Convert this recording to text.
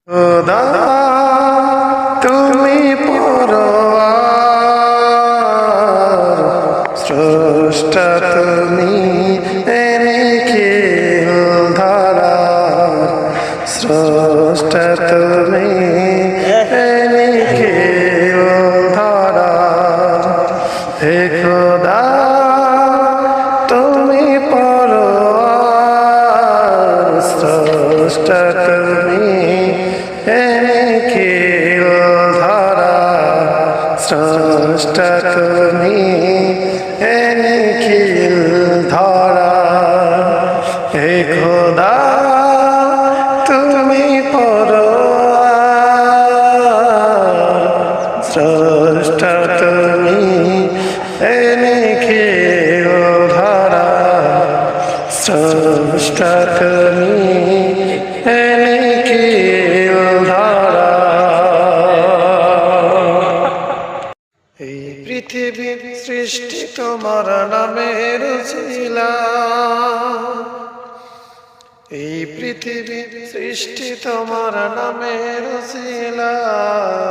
খোদা তুমি পরওয়ার, স্রষ্টা তুমি নিখিল ধারার, স্রষ্টা তুমি নিখিল ধারার। হে খোদা তুমি পরওয়ার, স্রষ্টা তুমি নিখিল ধারার, স্রষ্টা তুমি নিখিল ধারার। হে খোদা তুমি পরওয়ার, স্রষ্টা তুমি নিখিল ধারার, স্রষ্টা তুমি নিখিল ধারার। এই পৃথিবীর সৃষ্টি তোমার নামের উছিলায়, এই পৃথিবীর সৃষ্টি তোমার নামের উছিলায়।